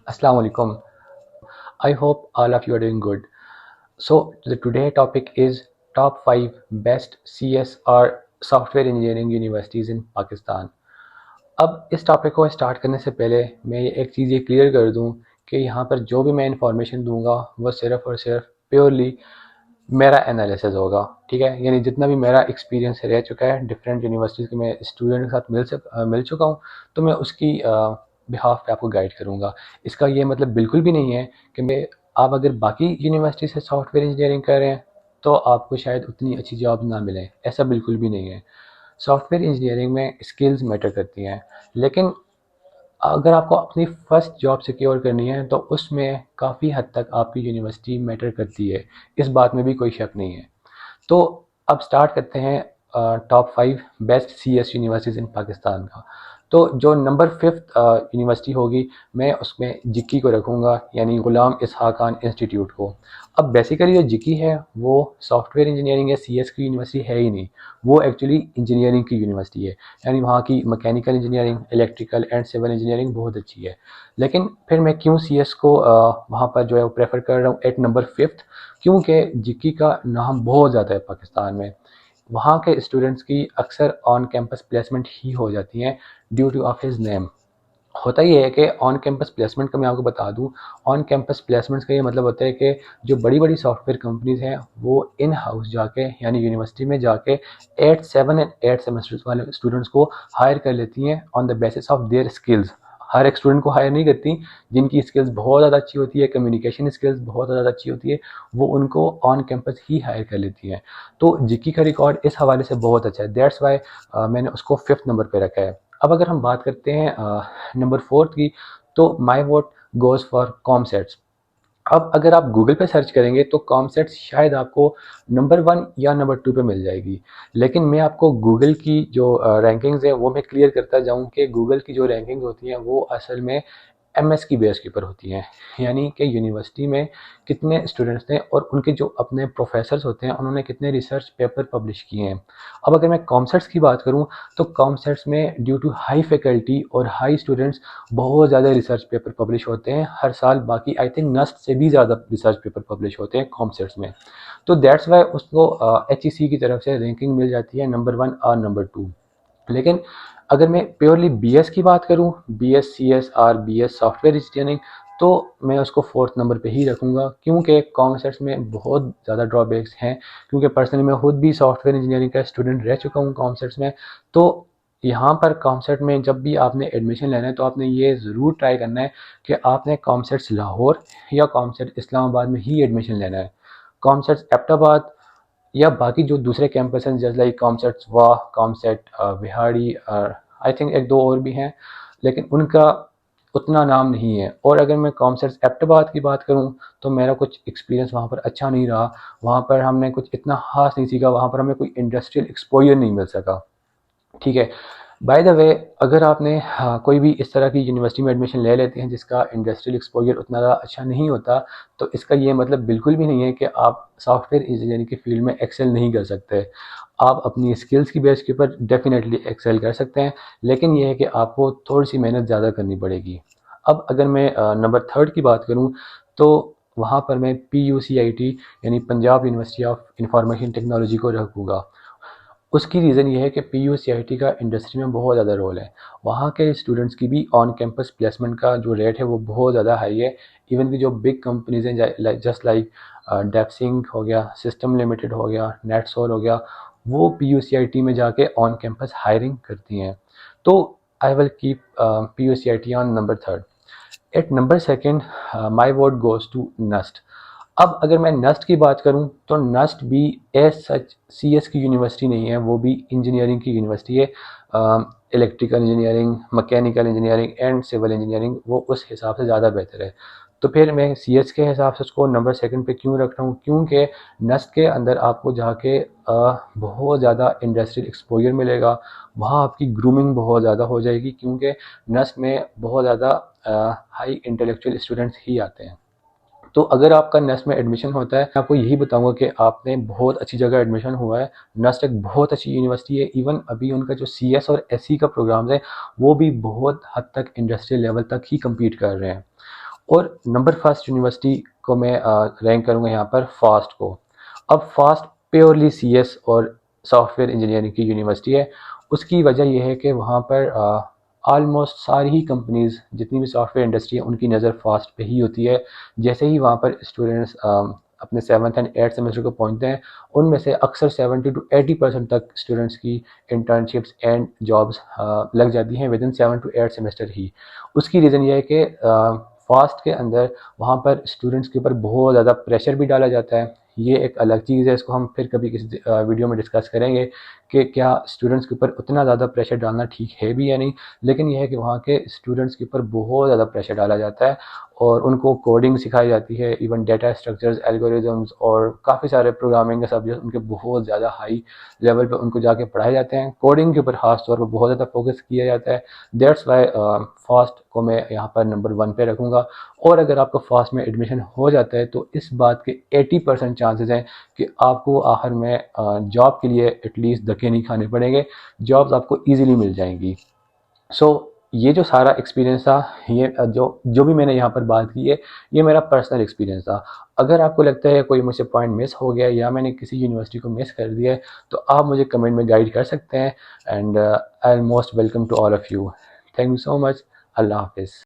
Assalamu alaikum. I hope all of you are doing good. So the today topic is top 5 best CS or software engineering universities in Pakistan. अब इस topic को start करने से पहले मैं एक चीज़ ये क्लियर कर दूं कि यहाँ पर जो भी मैं इंफॉर्मेशन दूंगा वो सिर्फ और सिर्फ प्योरली मेरा एनालिसिस होगा। ठीक है, यानी जितना भी मेरा एक्सपीरियंस रह चुका है डिफरेंट यूनिवर्सिटीज़ के मैं स्टूडेंट के साथ मिल चुका हूँ, तो मैं उसकी बिहाफ पे आपको गाइड करूँगा। इसका ये मतलब बिल्कुल भी नहीं है कि मैं आप अगर बाकी यूनिवर्सिटी से सॉफ्टवेयर इंजीनियरिंग कर रहे हैं तो आपको शायद उतनी अच्छी जॉब ना मिले, ऐसा बिल्कुल भी नहीं है। सॉफ्टवेयर इंजीनियरिंग में स्किल्स मैटर करती हैं, लेकिन अगर आपको अपनी फर्स्ट जॉब सिक्योर करनी है तो उसमें काफ़ी हद तक आपकी यूनिवर्सिटी मैटर करती है, इस बात में भी कोई शक नहीं है। तो अब स्टार्ट करते हैं टॉप 5 बेस्ट सीएस यूनिवर्सिटीज़ इन पाकिस्तान का। तो जो नंबर 5th यूनिवर्सिटी होगी, मैं उसमें जिक्की को रखूँगा, यानी ग़ुलाम इसहाक़ खान इंस्टीट्यूट को। अब बेसिकली जो जिक्की है वो सॉफ्टवेयर इंजीनियरिंग या सीएस की यूनिवर्सिटी है ही नहीं, वो एक्चुअली इंजीनियरिंग की यूनिवर्सिटी है। यानी वहाँ की mechanical engineering, electrical and civil engineering बहुत अच्छी है। लेकिन फिर मैं क्यों सीएस को वहाँ पर जो है वो प्रेफर कर रहा हूँ एट नंबर 5th, क्योंकि जिक्की का नाम बहुत ज़्यादा है पाकिस्तान में। वहाँ के स्टूडेंट्स की अक्सर ऑन कैंपस प्लेसमेंट ही हो जाती हैं due two of his name. होता ये है कि ऑन कैंपस प्लेसमेंट का मैं आपको बता दूं, ऑन कैंपस प्लेसमेंट्स का ये मतलब होता है कि जो बड़ी बड़ी सॉफ्टवेयर कंपनीज हैं वो इन हाउस जाके यानी यूनिवर्सिटी में जाके 8 7 एंड 8 सेमेस्टर्स वाले स्टूडेंट्स को हायर कर लेती हैं on the basis of their skills. हर एक स्टूडेंट को हायर नहीं करती, जिनकी स्किल्स बहुत ज़्यादा अच्छी होती है, कम्युनिकेशन स्किल्स बहुत ज़्यादा अच्छी होती है, वो उनको ऑन कैंपस ही हायर कर लेती हैं। तो जिक्की का रिकॉर्ड इस हवाले से बहुत अच्छा है, दैट्स वाई मैंने उसको 5th नंबर पे रखा है। अब अगर हम बात करते हैं नंबर 4th की, तो माई वोट गोज़ फॉर कॉमसेट्स। अब अगर आप गूगल पे सर्च करेंगे तो कॉमसेट्स शायद आपको नंबर 1 या नंबर 2 पे मिल जाएगी, लेकिन मैं आपको गूगल की जो रैंकिंग्स है वो मैं क्लियर करता जाऊँ कि गूगल की जो रैंकिंग्स होती हैं वो असल में एमएस की बेस के ऊपर होती हैं, यानी कि यूनिवर्सिटी में कितने स्टूडेंट्स थे और उनके जो अपने प्रोफेसर्स होते हैं उन्होंने कितने रिसर्च पेपर पब्लिश किए हैं। अब अगर मैं कॉमसेट्स की बात करूं तो कॉमसेट्स में ड्यू टू हाई फैकल्टी और हाई स्टूडेंट्स बहुत ज़्यादा रिसर्च पेपर पब्लिश होते हैं हर साल। बाकी आई थिंक नस्ट से भी ज़्यादा रिसर्च पेपर पब्लिश होते हैं कॉमसेट्स में। तो दैट्स वाई उसको एच की तरफ से रैंकिंग मिल जाती है नंबर 1 और नंबर 2। लेकिन अगर मैं प्योरली बीएस की बात करूं, बीएस सीएस और बीएस सॉफ्टवेयर इंजीनियरिंग, तो मैं उसको 4th नंबर पे ही रखूंगा, क्योंकि कॉमर्स में बहुत ज़्यादा ड्रॉबैक्स हैं। क्योंकि पर्सनली मैं खुद भी सॉफ्टवेयर इंजीनियरिंग का स्टूडेंट रह चुका हूँ कॉमर्स में। तो यहाँ पर कॉमसेट में जब भी आपने एडमिशन लेना है तो आपने ये ज़रूर ट्राई करना है कि आपने कॉमसेट्स लाहौर या कॉमसेट इस्लामाबाद में ही एडमिशन लेना है। कॉमसेट्स एबटाबाद या बाकी जो दूसरे कैंपस हैं जैसे लाइक कॉमसेट वाह, कॉमसेट बिहाड़ी और आई थिंक एक दो और भी हैं, लेकिन उनका उतना नाम नहीं है। और अगर मैं कॉमसेट एबटाबाद की बात करूं तो मेरा कुछ एक्सपीरियंस वहाँ पर अच्छा नहीं रहा। वहाँ पर हमने कुछ इतना खास नहीं सीखा, वहाँ पर हमें कोई इंडस्ट्रियल एक्सपोजर नहीं मिल सका। ठीक है, बाय द वे, अगर आपने कोई भी इस तरह की यूनिवर्सिटी में एडमिशन ले लेते हैं जिसका इंडस्ट्रियल एक्सपोजर उतना ज़्यादा अच्छा नहीं होता, तो इसका ये मतलब बिल्कुल भी नहीं है कि आप सॉफ्टवेयर इंजीनियरिंग की फील्ड में एक्सेल नहीं कर सकते। आप अपनी स्किल्स की बेस के ऊपर डेफिनेटली एक्सेल कर सकते हैं, लेकिन यह है कि आपको थोड़ी सी मेहनत ज़्यादा करनी पड़ेगी। अब अगर मैं नंबर 3 की बात करूँ तो वहाँ पर मैं PUCIT यानी Punjab university of information technology को रखूँगा। उसकी रीज़न ये है कि PUCIT का इंडस्ट्री में बहुत ज़्यादा रोल है। वहाँ के स्टूडेंट्स की भी ऑन कैंपस प्लेसमेंट का जो रेट है वो बहुत ज़्यादा हाई है। इवन कि जो बिग कंपनीज हैं जस्ट लाइक डेप्सिंग हो गया, सिस्टम लिमिटेड हो गया, नेटसोल हो गया, वो PUCIT में जाके ऑन कैंपस हायरिंग करती हैं। तो I will keep PUCIT on number 3rd। At number 2nd my vote goes to NUST. अब अगर मैं नस्ट की बात करूं तो नस्ट भी एज सच सीएस की यूनिवर्सिटी नहीं है, वो भी इंजीनियरिंग की यूनिवर्सिटी है। Electrical engineering, mechanical engineering and civil engineering वो उस हिसाब से ज़्यादा बेहतर है। तो फिर मैं सीएस के हिसाब से उसको नंबर 2nd पे क्यों रख रहा हूँ, क्योंकि नस्ट के अंदर आपको जाके बहुत ज़्यादा इंडस्ट्रियल एक्सपोजर मिलेगा। वहाँ आपकी ग्रूमिंग बहुत ज़्यादा हो जाएगी, क्योंकि नस्ट में बहुत ज़्यादा हाई इंटेलेक्चुअल स्टूडेंट्स ही आते हैं। तो अगर आपका नस्ट में एडमिशन होता है, मैं आपको यही बताऊंगा कि आपने बहुत अच्छी जगह एडमिशन हुआ है। नस्ट एक बहुत अच्छी यूनिवर्सिटी है। इवन अभी उनका जो सीएस और एससी का प्रोग्राम है वो भी बहुत हद तक इंडस्ट्रियल लेवल तक ही कम्पीट कर रहे हैं। और नंबर फर्स्ट यूनिवर्सिटी को मैं रैंक करूँगा यहाँ पर फास्ट को। अब फास्ट प्योरली सीएस और सॉफ्टवेयर इंजीनियरिंग की यूनिवर्सिटी है। उसकी वजह यह है कि वहाँ पर ऑलमोस्ट सारी ही कंपनीज़, जितनी भी सॉफ्टवेयर इंडस्ट्री है, उनकी नज़र फास्ट पे ही होती है। जैसे ही वहाँ पर स्टूडेंट्स अपने 7th एंड 8th सेमेस्टर को पहुँचते हैं, उनमें से अक्सर 70 to 80% तक स्टूडेंट्स की इंटर्नशिप्स एंड जॉब्स लग जाती हैं विद इन 7 to 8 सेमेस्टर ही। उसकी रीज़न ये है कि फास्ट के अंदर वहाँ पर स्टूडेंट्स के ऊपर बहुत ज़्यादा प्रेशर भी डाला जाता है। ये एक अलग चीज़ है, इसको हम फिर कभी किसी वीडियो में डिस्कस करेंगे कि क्या स्टूडेंट्स के ऊपर उतना ज़्यादा प्रेशर डालना ठीक है भी या नहीं। लेकिन यह है कि वहाँ के स्टूडेंट्स के ऊपर बहुत ज़्यादा प्रेशर डाला जाता है और उनको कोडिंग सिखाई जाती है, इवन डेटा स्ट्रक्चर्स, एल्गोरिदम्स और काफ़ी सारे प्रोग्रामिंग के सब्जेक्ट उनके बहुत ज़्यादा हाई लेवल पे उनको जाके पढ़ाए जाते हैं। कोडिंग के ऊपर खास तौर पर बहुत ज़्यादा फोकस किया जाता है। दैट्स वाई फास्ट को मैं यहाँ पर नंबर 1 पे रखूँगा। और अगर आपका फास्ट में एडमिशन हो जाता है तो इस बात के 80% चांसेस हैं कि आपको आखिर में जॉब के लिए एटलीस्ट धक्के नहीं खाने पड़ेंगे, जॉब्स आपको ईजिली मिल जाएंगी। सो ये जो सारा एक्सपीरियंस था, ये जो जो भी मैंने यहाँ पर बात की है, ये मेरा पर्सनल एक्सपीरियंस था। अगर आपको लगता है कोई मुझसे पॉइंट मिस हो गया या मैंने किसी यूनिवर्सिटी को मिस कर दिया है, तो आप मुझे कमेंट में गाइड कर सकते हैं। And I am most welcome to all of you. Thank you so much. अल्लाह हाफिज़।